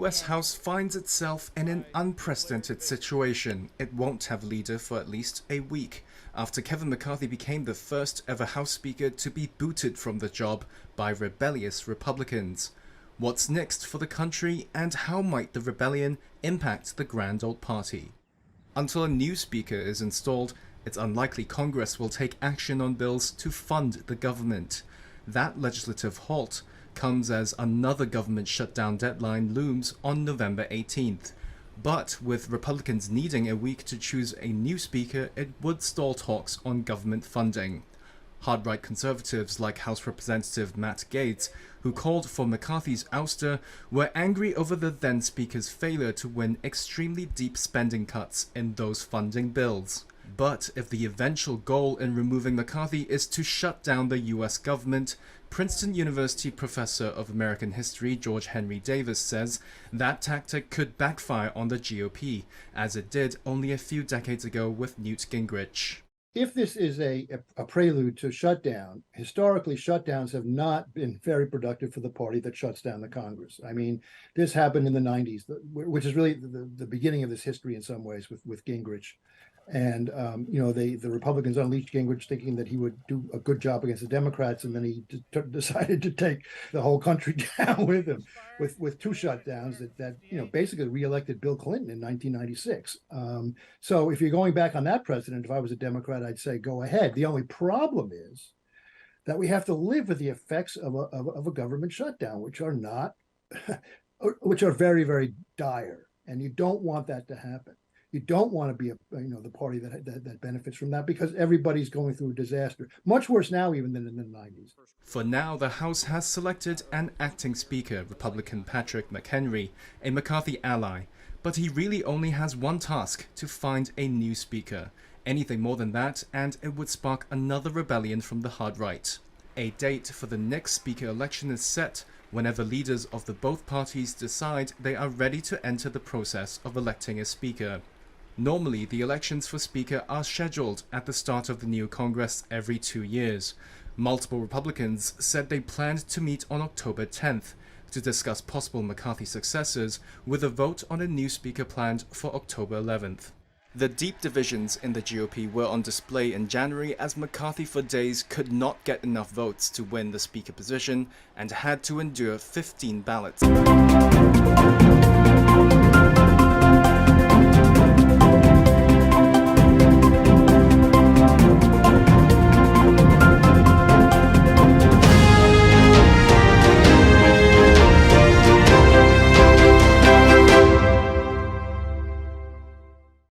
US House finds itself in an unprecedented situation. It won't have a leader for at least a week, after Kevin McCarthy became the first ever House Speaker to be booted from the job by rebellious Republicans. What's next for the country, and how might the rebellion impact the grand old party? Until a new speaker is installed, it's unlikely Congress will take action on bills to fund the government. That legislative halt comes as another government shutdown deadline looms on November 18th. But with Republicans needing a week to choose a new speaker, it would stall talks on government funding. Hard-right conservatives like House Representative Matt Gaetz, who called for McCarthy's ouster, were angry over the then-speaker's failure to win extremely deep spending cuts in those funding bills. But if the eventual goal in removing McCarthy is to shut down the US government, Princeton University professor of American history George Henry Davis says that tactic could backfire on the GOP, as it did only a few decades ago with Newt Gingrich. If this is a prelude to shutdown, historically shutdowns have not been very productive for the party that shuts down the Congress. I mean, this happened in the 90s, which is really the beginning of this history in some ways with Gingrich. And, the Republicans unleashed Gingrich thinking that he would do a good job against the Democrats, and then he decided to take the whole country down with him with two shutdowns that basically reelected Bill Clinton in 1996. So if you're going back on that precedent, if I was a Democrat, I'd say go ahead. The only problem is that we have to live with the effects of a government shutdown, which are very, very dire, and you don't want that to happen. You don't want to be the party that benefits from that, because everybody's going through a disaster. Much worse now even than in the 90s. For now, the House has selected an acting speaker, Republican Patrick McHenry, a McCarthy ally. But he really only has one task: to find a new speaker. Anything more than that, and it would spark another rebellion from the hard right. A date for the next speaker election is set whenever leaders of the both parties decide they are ready to enter the process of electing a speaker. Normally, the elections for Speaker are scheduled at the start of the new Congress every 2 years. Multiple Republicans said they planned to meet on October 10th to discuss possible McCarthy successors, with a vote on a new speaker planned for October 11th. The deep divisions in the GOP were on display in January, as McCarthy for days could not get enough votes to win the speaker position and had to endure 15 ballots.